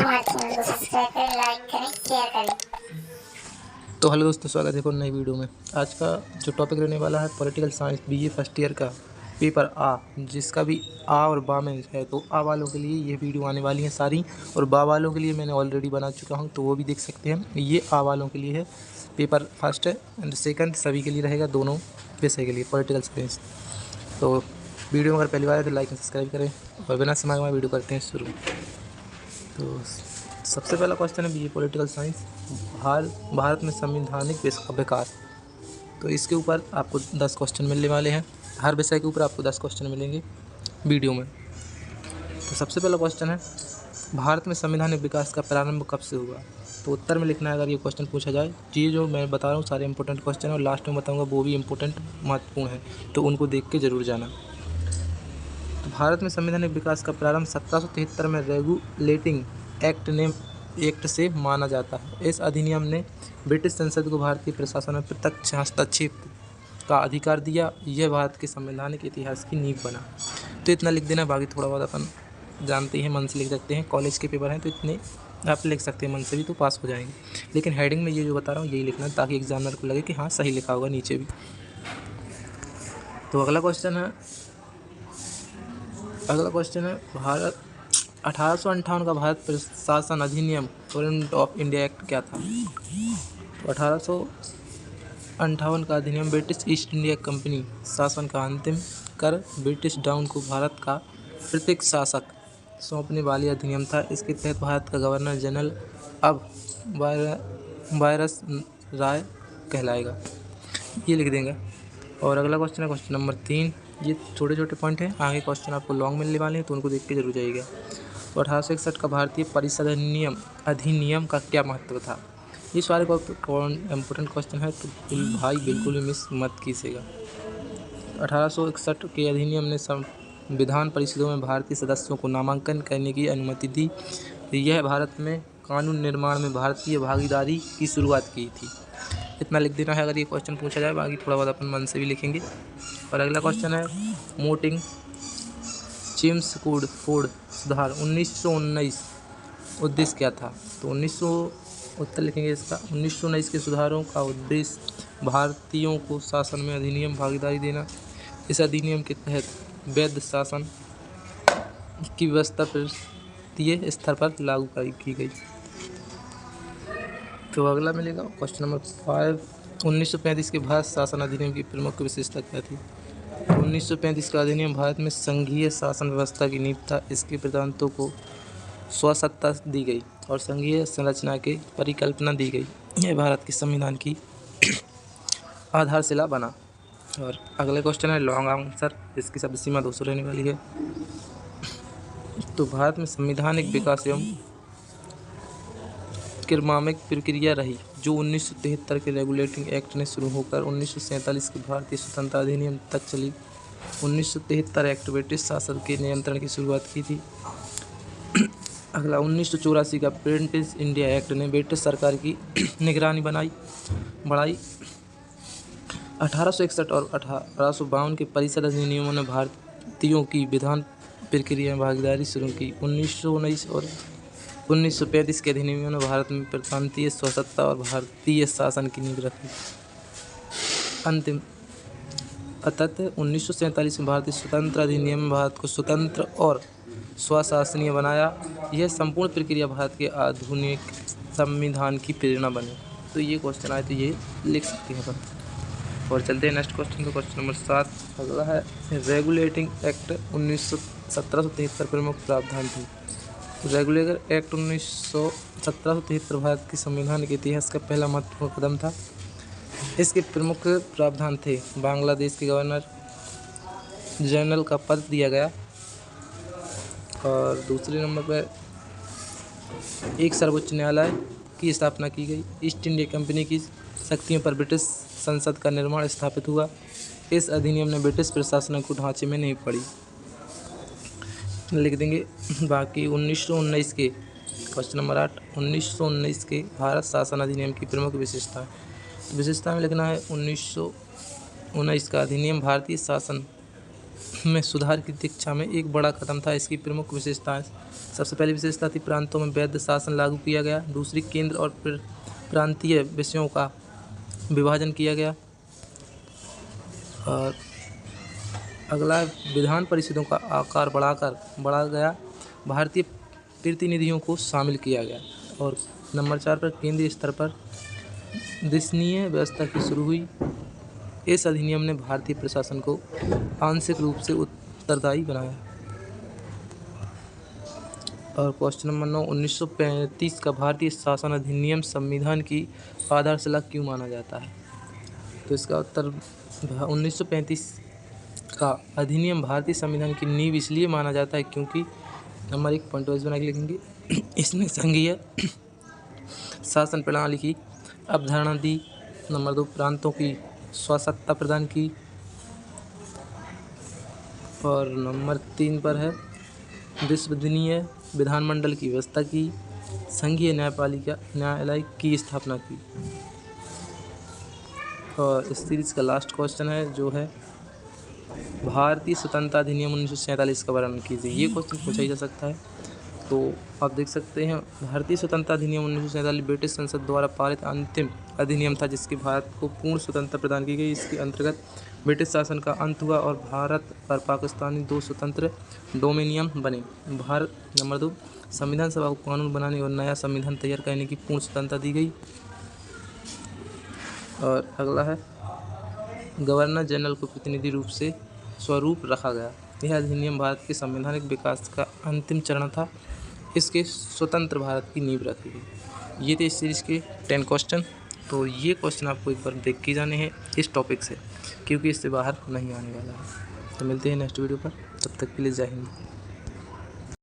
हमारे चैनल को सब्सक्राइब करें, लाइक करें, शेयर करें। तो हेलो दोस्तों, स्वागत है एक और नई वीडियो में। आज का जो टॉपिक रहने वाला है political science BA first year का पेपर आ, जिसका भी आ और बा में है। तो आ वालों के लिए ये वीडियो आने वाली है सारी, और बा वालों के लिए मैंने ऑलरेडी बना चुका हूँ, तो वो भी देख सकते हैं। ये आ वालों के लिए है, पेपर फर्स्ट एंड सेकंड सभी के लिए रहेगा, दोनों विषय के लिए पॉलिटिकल साइंस। तो वीडियो में अगर पहली बार है तो लाइक एंड सब्सक्राइब करें, और बिना समय में वीडियो करते हैं शुरू। तो सबसे पहला क्वेश्चन है बीए पॉलिटिकल साइंस, भारत में संवैधानिक विकास। तो इसके ऊपर आपको 10 क्वेश्चन मिलने वाले हैं। हर विषय के ऊपर आपको 10 क्वेश्चन मिलेंगे वीडियो में। तो सबसे पहला क्वेश्चन है, भारत में संवैधानिक विकास का प्रारंभ कब से हुआ? तो उत्तर में लिखना है अगर ये क्वेश्चन पूछा जाए। ये जो मैं बता रहा हूँ सारे इंपॉर्टेंट क्वेश्चन है, और लास्ट में बताऊँगा वो भी इंपॉर्टेंट महत्वपूर्ण है, तो उनको देख के ज़रूर जाना। तो भारत में संवैधानिक विकास का प्रारंभ 1773 में रेगुलेटिंग एक्ट से माना जाता है। इस अधिनियम ने ब्रिटिश संसद को भारतीय प्रशासन में प्रत्यक्ष हस्तक्षेप का अधिकार दिया। यह भारत के संवैधानिक इतिहास की नींव बना। तो इतना लिख देना, बाकी थोड़ा बहुत अपन जानते हैं, मन से लिख सकते हैं। कॉलेज के पेपर हैं तो इतने आप लिख सकते हैं मन से भी, तो पास हो जाएंगे। लेकिन हेडिंग में ये जो बता रहा हूँ यही लिखना, ताकि एग्जामिनर को लगे कि हाँ सही लिखा होगा नीचे भी। तो अगला क्वेश्चन है भारत 1858 का भारत प्रशासन अधिनियम गवर्नमेंट ऑफ इंडिया एक्ट क्या था? तो 1858 का अधिनियम ब्रिटिश ईस्ट इंडिया कंपनी शासन का अंतिम कर ब्रिटिश डाउन को भारत का प्रत्येक शासक सौंपने वाली अधिनियम था। इसके तहत भारत का गवर्नर जनरल अब वायरस राय कहलाएगा। ये लिख देंगे। और अगला क्वेश्चन है क्वेश्चन नंबर 3। ये छोटे छोटे पॉइंट हैं, आगे क्वेश्चन आपको लॉन्ग मिलने वाले हैं, तो उनको देख के जरूर जाइएगा। तो 1861 का भारतीय परिषद अधिनियम का क्या महत्व था? ये सारे इम्पोर्टेंट क्वेश्चन है, तो भाई बिल्कुल भी मिस मत कीजिएगा। 1861 के अधिनियम ने संविधान परिषदों में भारतीय सदस्यों को नामांकन करने की अनुमति दी। यह भारत में कानून निर्माण में भारतीय भागीदारी की शुरुआत की थी। इतना लिख देना है अगर ये क्वेश्चन पूछा जाए, बाकी थोड़ा बहुत अपन मन से भी लिखेंगे। और अगला क्वेश्चन है मोटिंग चिम्स कोड सुधार 1919 उद्देश्य क्या था? तो 1900 उत्तर लिखेंगे इसका। 1919 के सुधारों का उद्देश्य भारतीयों को शासन में अधिनियम भागीदारी देना। इस अधिनियम के तहत वैध शासन की व्यवस्था प्रांतीय स्तर पर लागू की गई। तो अगला मिलेगा क्वेश्चन नंबर 5। 1935 के भारत शासन अधिनियम की प्रमुख विशेषता क्या थी? 1935 का अधिनियम भारत में संघीय शासन व्यवस्था की नींव था। इसके प्रांतों को स्वसत्ता दी गई और संघीय संरचना की परिकल्पना दी गई। यह भारत के संविधान की आधारशिला बना। और अगला क्वेश्चन है लॉन्ग आंसर, इसकी शब्द सीमा 200 रहने वाली है। तो भारत में संवैधानिक विकास एवं क्रियान्वयन प्रक्रिया रही, जो 1973 के रेगुलेटिंग एक्ट ने शुरू होकर 1947 के भारतीय स्वतंत्रता अधिनियम तक चली। 1973 एक्ट ब्रिटिश शासन के नियंत्रण की शुरुआत की थी। अगला 1984 का ब्रिटिश इंडिया एक्ट ने ब्रिटिश सरकार की निगरानी बढ़ाई। 1861 और 1852 के परिषद अधिनियमों ने भारतीयों की विधान प्रक्रिया में भागीदारी शुरू की। 1919 और 1935 के अधिनियमों ने भारत में प्रांतीय स्वसत्ता और भारतीय शासन की नींव रखी। अंतिम अतः 1947 में भारतीय स्वतंत्रता अधिनियम में भारत को स्वतंत्र और स्वशासनीय बनाया। यह संपूर्ण प्रक्रिया भारत के आधुनिक संविधान की प्रेरणा बनी। तो ये क्वेश्चन आए तो ये लिख सकते हैं अपन। और चलते हैं नेक्स्ट क्वेश्चन को, क्वेश्चन नंबर 7। अगला है रेगुलेटिंग एक्ट 1773 प्रमुख प्रावधान थे। रेगुलेटर एक्ट 1773 भारत के संविधान के इतिहास का पहला महत्वपूर्ण कदम था। इसके प्रमुख प्रावधान थे बांग्लादेश के गवर्नर जनरल का पद दिया गया, और दूसरे नंबर पर एक सर्वोच्च न्यायालय की स्थापना की गई। ईस्ट इंडिया कंपनी की शक्तियों पर ब्रिटिश संसद का निर्माण स्थापित हुआ। इस अधिनियम ने ब्रिटिश प्रशासन को ढांचे में नहीं पड़ी, लिख देंगे। बाकी 1919 के क्वेश्चन नंबर 8। 1919 के भारत शासन अधिनियम की प्रमुख विशेषता में लिखना है 1919 का अधिनियम भारतीय शासन में सुधार की दिशा में एक बड़ा कदम था। इसकी प्रमुख विशेषताएं: सबसे पहली विशेषता थी प्रांतों में वैध शासन लागू किया गया। दूसरी, केंद्र और प्रांतीय विषयों का विभाजन किया गया। और अगला, विधान परिषदों का आकार बढ़ा गया। भारतीय प्रतिनिधियों को शामिल किया गया। और नंबर 4 पर केंद्रीय स्तर पर दंडनीय व्यवस्था की शुरू हुई। इस अधिनियम ने भारतीय प्रशासन को आंशिक रूप से उत्तरदायी बनाया। और क्वेश्चन नंबर 9, 1935 का भारतीय शासन अधिनियम संविधान की आधारशिला क्यों माना जाता है? तो इसका उत्तर, 1935 का अधिनियम भारतीय संविधान की नींव इसलिए माना जाता है क्योंकि नंबर 1 पॉइंट वाइज बना के लिखेंगे। इसने संघीय शासन प्रणाली की अवधारणा दी। नंबर 2, प्रांतों की स्वायत्तता प्रदान की। और नंबर 3 पर है विश्वसनीय विधानमंडल की व्यवस्था की। संघीय न्यायालय की स्थापना की। और इस सीरीज का लास्ट क्वेश्चन है जो है भारतीय स्वतंत्रता अधिनियम 1947 का वर्णन कीजिए। ये क्वेश्चन पूछा ही जा सकता है। तो आप देख सकते हैं, भारतीय स्वतंत्रता अधिनियम 1947 ब्रिटिश संसद द्वारा पारित अंतिम अधिनियम था जिसके भारत को पूर्ण स्वतंत्रता प्रदान की गई। इसके अंतर्गत ब्रिटिश शासन का अंत हुआ और भारत और पाकिस्तानी 2 स्वतंत्र डोमिनियन बने। भारत नंबर 2, संविधान सभा को कानून बनाने और नया संविधान तैयार करने की पूर्ण स्वतंत्रता दी गई। और अगला है, गवर्नर जनरल को प्रतिनिधि रूप से स्वरूप रखा गया। यह अधिनियम भारत के संवैधानिक विकास का अंतिम चरण था। इसके स्वतंत्र भारत की नींव रखी गई। ये थे इस सीरीज़ के 10 क्वेश्चन। तो ये क्वेश्चन आपको एक बार देख के जाने हैं इस टॉपिक से, क्योंकि इससे बाहर नहीं आने वाला है। तो मिलते हैं नेक्स्ट वीडियो पर, तब तक के लिए जय हिंद।